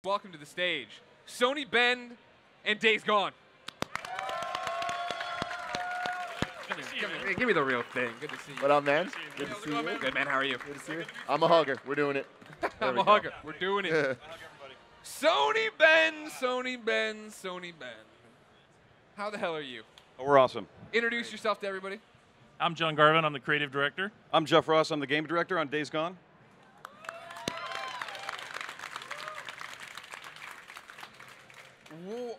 Welcome to the stage, Sony Bend and Days Gone. Give me the real thing. Good to see you. What up, man? Good to see you. Good, man. How are you? Good to see you. I'm a hugger. We're doing it. I'm a hugger. We're doing it. Sony Bend, Sony Bend, Sony Bend. How the hell are you? Oh, we're awesome. Introduce yourself to everybody. I'm John Garvin. I'm the creative director. I'm Jeff Ross. I'm the game director on Days Gone. Well,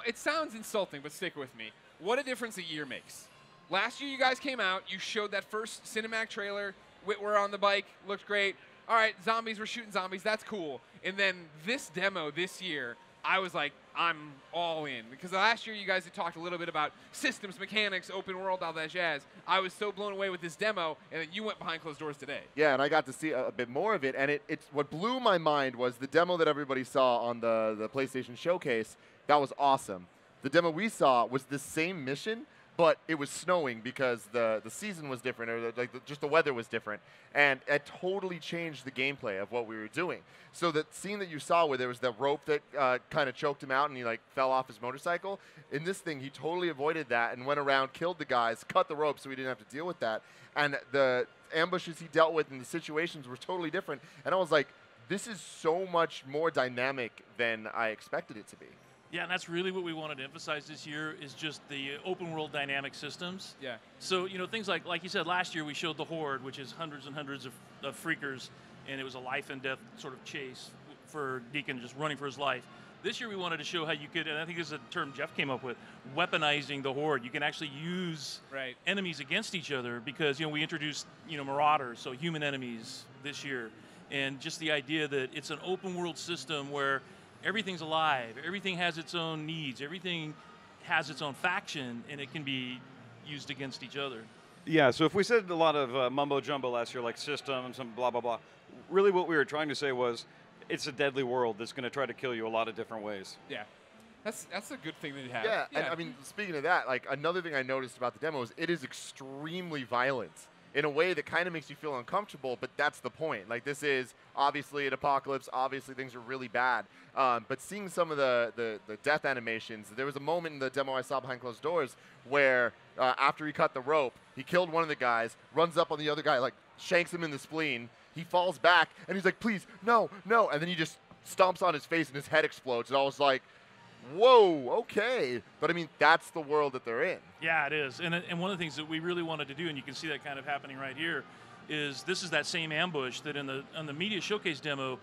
it sounds insulting, but stick with me. What a difference a year makes. Last year you guys came out, you showed that first cinematic trailer, Whitwer on the bike, looked great. All right, zombies, we're shooting zombies, that's cool. And then this demo this year, I was like, I'm all in. Because last year you guys had talked a little bit about systems, mechanics, open world, all that jazz. I was so blown away with this demo, and then you went behind closed doors today. Yeah, and I got to see a bit more of it, and it's what blew my mind was the demo that everybody saw on the PlayStation Showcase. That was awesome. The demo we saw was the same mission, but it was snowing because the season was different, or just the weather was different, and it totally changed the gameplay of what we were doing. So the scene that you saw where there was the rope that kind of choked him out and he like fell off his motorcycle, in this thing he totally avoided that and went around, killed the guys, cut the rope so he didn't have to deal with that. And the ambushes he dealt with and the situations were totally different. And I was like, this is so much more dynamic than I expected it to be. Yeah, and that's really what we wanted to emphasize this year is just the open world dynamic systems. Yeah. So, you know, things like you said, last year we showed the Horde, which is hundreds and hundreds of freakers, and it was a life and death sort of chase for Deacon just running for his life. This year we wanted to show how you could, and I think this is a term Jeff came up with, weaponizing the Horde. You can actually use enemies against each other because, you know, we introduced, you know, marauders, so human enemies this year. And just the idea that it's an open world system where everything's alive, everything has its own needs, everything has its own faction, and it can be used against each other. Yeah, so if we said a lot of mumbo jumbo last year, like system and some blah, blah, blah, really what we were trying to say was it's a deadly world that's going to try to kill you a lot of different ways. Yeah. That's a good thing that you have. Yeah, and I mean, speaking of that, like another thing I noticed about the demo is it is extremely violent in a way that kind of makes you feel uncomfortable, but that's the point. Like, this is obviously an apocalypse, obviously things are really bad, but seeing some of the death animations, there was a moment in the demo I saw behind closed doors where after he cut the rope, he killed one of the guys, runs up on the other guy, like shanks him in the spleen, he falls back, and he's like, please, no, no, and then he just stomps on his face and his head explodes, and I was like, whoa, okay. But I mean, that's the world that they're in. Yeah, it is. And one of the things that we really wanted to do, and you can see that kind of happening right here, is this is that same ambush that on the media showcase demo,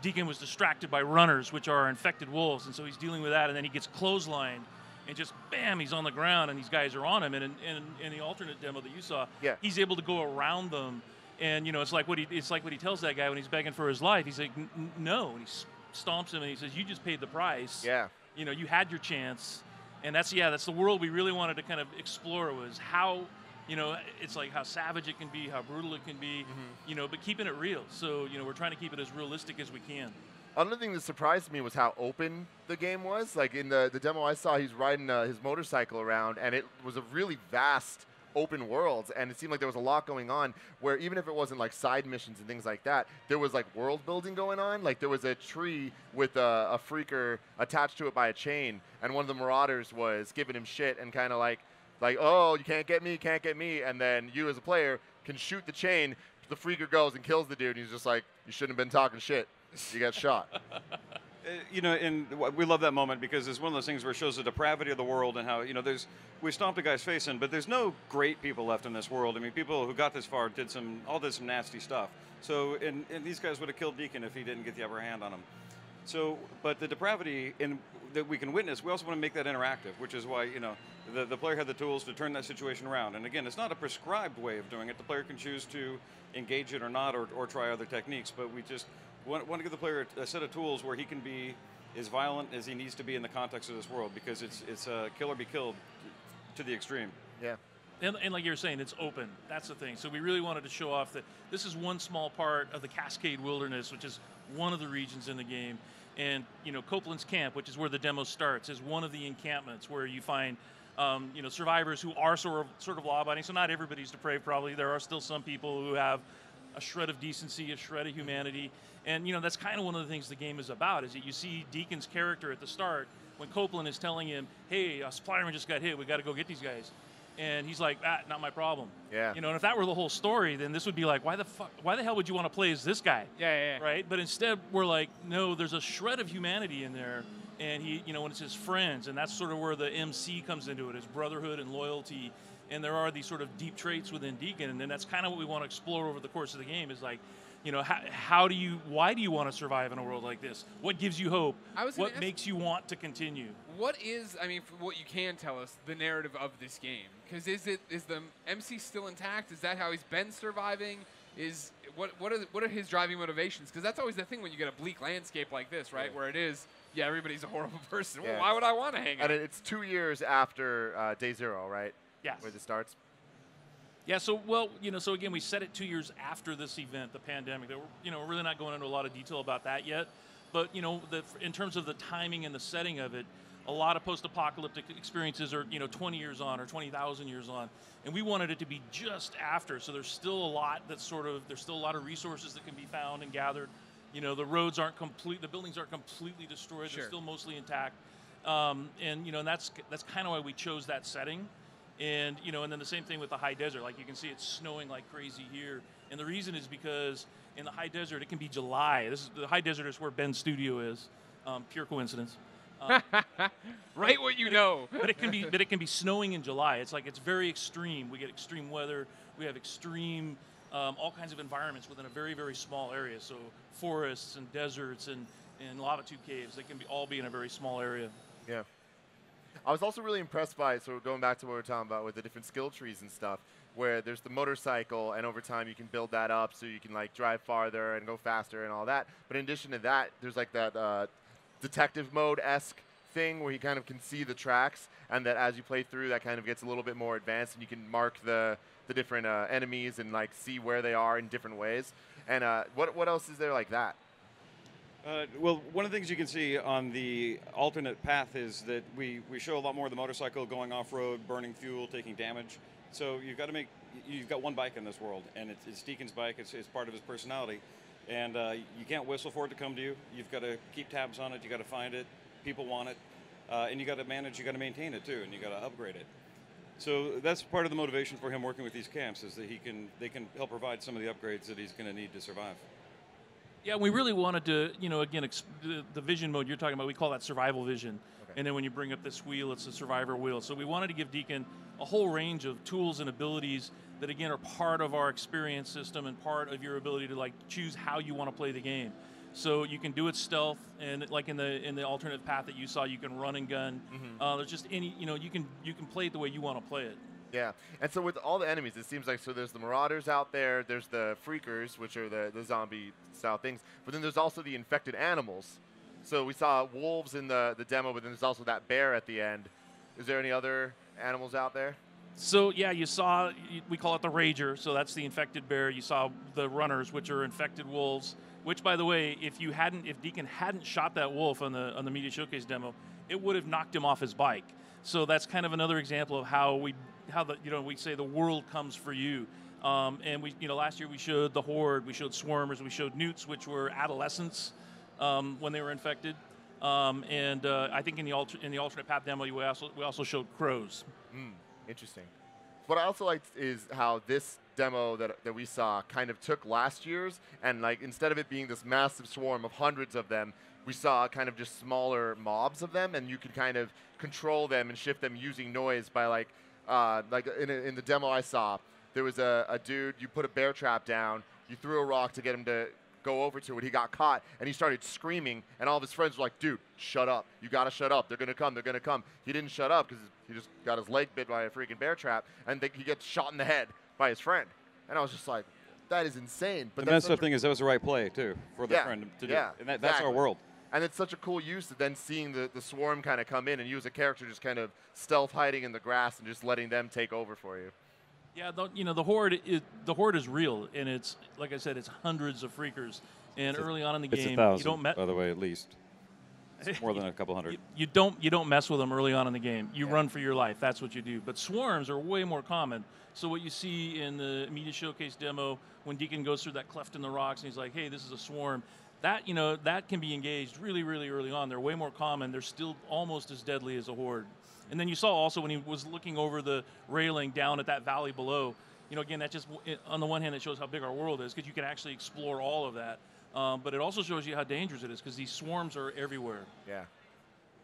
Deacon was distracted by runners, which are infected wolves, and so he's dealing with that, and then he gets clotheslined, and just bam, he's on the ground, and these guys are on him. And in the alternate demo that you saw, he's able to go around them, and you know, it's like what he tells that guy when he's begging for his life. He's like, no, and he stomps him, and he says, you just paid the price. Yeah. You know, you had your chance, and that's the world we really wanted to kind of explore was how, you know, it's like how savage it can be, how brutal it can be, you know, but keeping it real. So, you know, we're trying to keep it as realistic as we can. Another thing that surprised me was how open the game was. Like in the demo I saw, he's riding his motorcycle around, and it was a really vast open world, and it seemed like there was a lot going on where even if it wasn't like side missions and things like that, there was like world building going on. Like there was a tree with a freaker attached to it by a chain, and one of the marauders was giving him shit and kind of like, oh, you can't get me, and then you as a player can shoot the chain, the freaker goes and kills the dude, and he's just like, you shouldn't have been talking shit, you got shot. You know, and we love that moment because it's one of those things where it shows the depravity of the world and how, you know, we stomped a guy's face in, but there's no great people left in this world. I mean, people who got this far did some nasty stuff. So, and these guys would have killed Deacon if he didn't get the upper hand on him. So, but the depravity that we can witness, we also want to make that interactive, which is why, you know, the player had the tools to turn that situation around. And again, it's not a prescribed way of doing it. The player can choose to engage it or not, or try other techniques, but we just want to give the player a set of tools where he can be as violent as he needs to be in the context of this world, because it's kill or be killed to the extreme. Yeah. And like you were saying, it's open. That's the thing. So we really wanted to show off that this is one small part of the Cascade Wilderness, which is one of the regions in the game. And, you know, Copeland's Camp, which is where the demo starts, is one of the encampments where you find, you know, survivors who are sort of law-abiding. So not everybody's depraved, probably. There are still some people who have a shred of decency, a shred of humanity. And that's kind of one of the things the game is about, is that you see Deacon's character at the start when Copeland is telling him, hey, a supplierman just got hit, we got to go get these guys. And he's like, not my problem. Yeah. And if that were the whole story, then this would be like, why the hell would you want to play as this guy? Yeah. Right? But instead, we're like, no, there's a shred of humanity in there. And he, when it's his friends, and that's sort of where the MC comes into it, is brotherhood and loyalty. And there are these sort of deep traits within Deacon, and then that's kind of what we want to explore over the course of the game, is like, why do you want to survive in a world like this? What gives you hope? What makes you want to continue? What is, from what you can tell us, the narrative of this game? Because is the MC still intact? Is that how he's been surviving? What are his driving motivations? Because that's always the thing when you get a bleak landscape like this, right? Where it is, everybody's a horrible person. Yeah. Well, why would I want to hang out? And it's 2 years after Day Zero, right? Yes. Where this starts. Yeah, so again, we set it 2 years after this event, the pandemic. We're really not going into a lot of detail about that yet, but in terms of the timing and the setting of it, a lot of post-apocalyptic experiences are 20 years on or 20,000 years on, and we wanted it to be just after. So there's still a lot there's still a lot of resources that can be found and gathered. The roads aren't complete, the buildings aren't completely destroyed. Sure. They're still mostly intact, and that's kind of why we chose that setting. And and then the same thing with the high desert. Like you can see, it's snowing like crazy here, and the reason is because in the high desert it can be July. The high desert is where Ben's studio is. Pure coincidence. Right, what you know. But it can be snowing in July. It's very extreme. We get extreme weather. We have extreme all kinds of environments within a very, very small area. So forests and deserts and lava tube caves. They can all be in a very small area. Yeah. I was also really impressed by, so going back to what we were talking about with the different skill trees and stuff, where there's the motorcycle, and over time you can build that up so you can like drive farther and go faster and all that. But in addition to that, there's like that detective mode-esque thing where you kind of can see the tracks, and that as you play through, that kind of gets a little bit more advanced, and you can mark the different enemies and like see where they are in different ways. And what else is there like that? Well, one of the things you can see on the alternate path is that we show a lot more of the motorcycle going off-road, burning fuel, taking damage. So you've got one bike in this world, and it's Deacon's bike. It's part of his personality, and you can't whistle for it to come to you. You've got to keep tabs on it. You got to find it. People want it, and you got to manage. You got to maintain it too, and you got to upgrade it. So that's part of the motivation for him working with these camps, is that they can help provide some of the upgrades that he's going to need to survive. Yeah, we really wanted to, again, the vision mode you're talking about, we call that survival vision. Okay. And then when you bring up this wheel, it's the survivor wheel. So we wanted to give Deacon a whole range of tools and abilities that, again, are part of our experience system and part of your ability to, like, choose how you want to play the game. So you can do it stealth, and like in the alternate path that you saw, you can run and gun. Mm-hmm. There's just you can play it the way you want to play it. Yeah, and so with all the enemies, it seems like, so there's the Marauders out there, there's the Freakers, which are the zombie-style things, but then there's also the infected animals. So we saw wolves in the demo, but then there's also that bear at the end. Is there any other animals out there? So, yeah, you saw, we call it the Rager, so that's the infected bear. You saw the Runners, which are infected wolves, which, by the way, if Deacon hadn't shot that wolf on the Media Showcase demo, it would have knocked him off his bike. So that's kind of another example of how we say the world comes for you. And last year we showed the Horde, we showed Swarmers, we showed Newts, which were adolescents when they were infected. And I think in the alternate path demo, we also showed crows. Interesting. What I also liked is how this demo that we saw kind of took last year's, and like instead of it being this massive swarm of hundreds of them, we saw kind of just smaller mobs of them, and you could kind of control them and shift them using noise by like in the demo I saw, there was a dude, you put a bear trap down, you threw a rock to get him to go over to it, he got caught, and he started screaming, and all of his friends were like, dude, shut up, you gotta shut up, they're gonna come. He didn't shut up because he just got his leg bit by a freaking bear trap, and he gets shot in the head by his friend. And I was just like, that is insane. But the messed up thing is that was the right play, too, for the friend to do. Yeah, and that's our world. And it's such a cool use of then seeing the swarm kind of come in and you as a character just kind of stealth hiding in the grass and just letting them take over for you. Yeah, the Horde is real, and it's, like I said, it's hundreds of freakers. And early on in the game, it's 1,000, by the way, at least. It's more than a couple hundred. You don't mess with them early on in the game. You run for your life. That's what you do. But swarms are way more common. So what you see in the media showcase demo when Deacon goes through that cleft in the rocks and he's like, "Hey, this is a swarm," that that can be engaged really, really early on. They're way more common. They're still almost as deadly as a horde. And then you saw also when he was looking over the railing down at that valley below. Again, that just on the one hand it shows how big our world is because you can actually explore all of that. But it also shows you how dangerous it is because these swarms are everywhere. Yeah.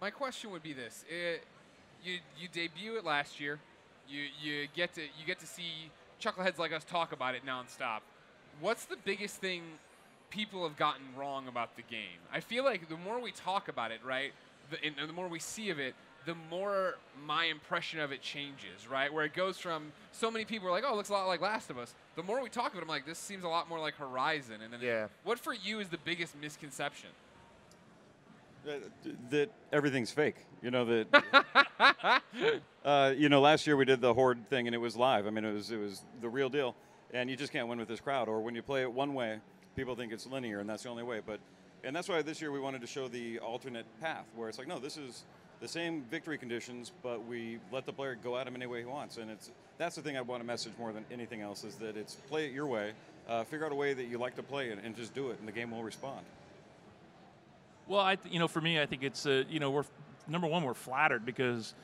My question would be this: you debut it last year. You get to see chuckleheads like us talk about it nonstop. What's the biggest thing people have gotten wrong about the game? I feel like the more we talk about it, right, and the more we see of it, the more my impression of it changes, right? Where it goes from so many people are like, "Oh, it looks a lot like Last of Us." The more we talk about it, I'm like, "This seems a lot more like Horizon." And then, what for you is the biggest misconception? That everything's fake. Last year we did the Horde thing and it was live. I mean, it was the real deal, and you just can't win with this crowd. Or when you play it one way, people think it's linear and that's the only way. And that's why this year we wanted to show the alternate path, where it's like, no, this is the same victory conditions, but we let the player go at him any way he wants. And that's the thing I want to message more than anything else, is that it's play it your way, figure out a way that you like to play it, and just do it, and the game will respond. Well, for me, I think it's we're number one, we're flattered because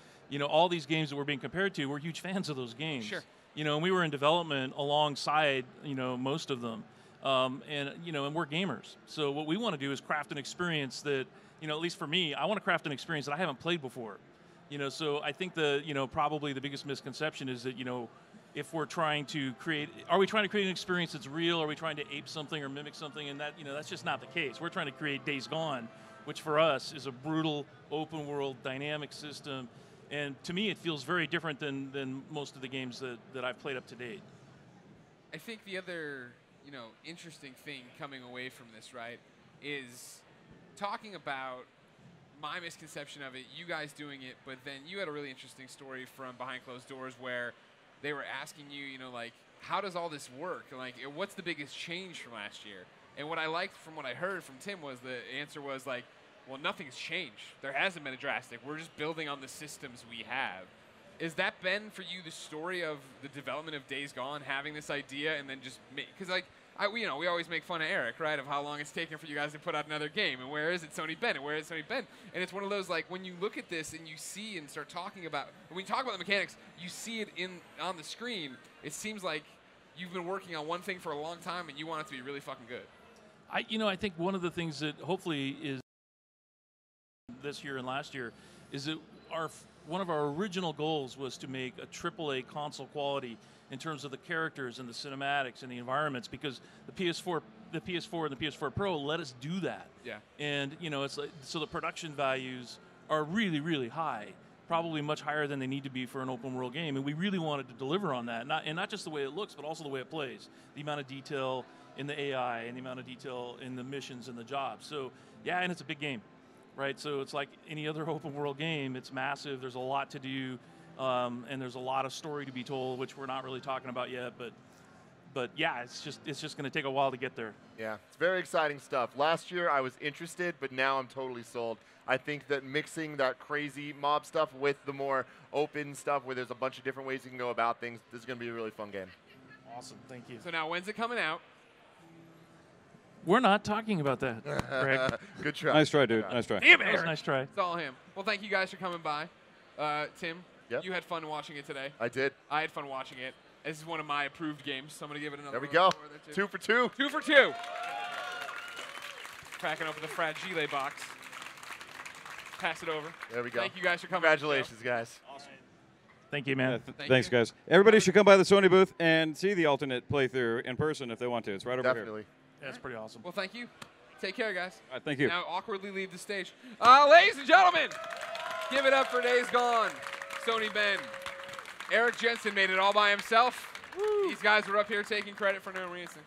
all these games that we're being compared to, we're huge fans of those games. Sure. And we were in development alongside most of them, and we're gamers. So what we want to do is craft an experience that at least for me, I want to craft an experience that I haven't played before. So I think probably the biggest misconception is that if we're trying to create, are we trying to create an experience that's real? Are we trying to ape something or mimic something? And that, that's just not the case. We're trying to create Days Gone, which for us is a brutal, open world, dynamic system. And to me, it feels very different than most of the games that I've played up to date. I think the other, interesting thing coming away from this, right, is talking about my misconception of it, you guys doing it, but then you had a really interesting story from behind closed doors where they were asking you, like, how does all this work? Like, what's the biggest change from last year? And what I liked from what I heard from Tim was the answer was like, well, nothing's changed. There hasn't been a drastic. We're just building on the systems we have. Is that been for you the story of the development of Days Gone, having this idea and then just because we always make fun of Eric, right, of how long it's taken for you guys to put out another game, and where is it, Sony Bend, and where is Sony Bend? And it's one of those, like, when you look at this and you see and start talking about, when you talk about the mechanics, you see it on the screen, it seems like you've been working on one thing for a long time and you want it to be really fucking good. I think one of the things that hopefully is this year and last year is that one of our original goals was to make a AAA console quality in terms of the characters and the cinematics and the environments, because the PS4 and the PS4 Pro let us do that. Yeah. And it's like, so the production values are really, really high, probably much higher than they need to be for an open world game. And we really wanted to deliver on that, not just the way it looks, but also the way it plays, the amount of detail in the AI and the amount of detail in the missions and the jobs. So yeah, and it's a big game, right? So it's like any other open world game. It's massive. There's a lot to do. And there's a lot of story to be told, which we're not really talking about yet, but yeah, it's just going to take a while to get there. Yeah, it's very exciting stuff. Last year I was interested, but now I'm totally sold. I think that mixing that crazy mob stuff with the more open stuff where there's a bunch of different ways you can go about things, this is going to be a really fun game. Awesome, thank you. So now, when's it coming out? We're not talking about that, Greg. Good try. Nice try, dude. Nice try. Damn it! Nice try. It's all him. Well, thank you guys for coming by. Tim, Yep. you had fun watching it today. I did. I had fun watching it. This is one of my approved games, so I'm going to give it another There we round go. of applause there, 2 for 2. 2 for 2. Cracking open the Fragile box. Pass it over. There we go. Thank you guys for coming. Congratulations, guys. Awesome. Thank you, man. Thanks, you. guys. Everybody should come by the Sony booth and see the alternate playthrough in person if they want to. It's right over Definitely. Yeah, that's pretty awesome. Well, thank you. Take care, guys. here. All right, thank you. Now awkwardly leave the stage. Ladies and gentlemen, give it up for Days Gone, Sony Bend. Eric Jensen made it all by himself. Woo. These guys were up here taking credit for no reason.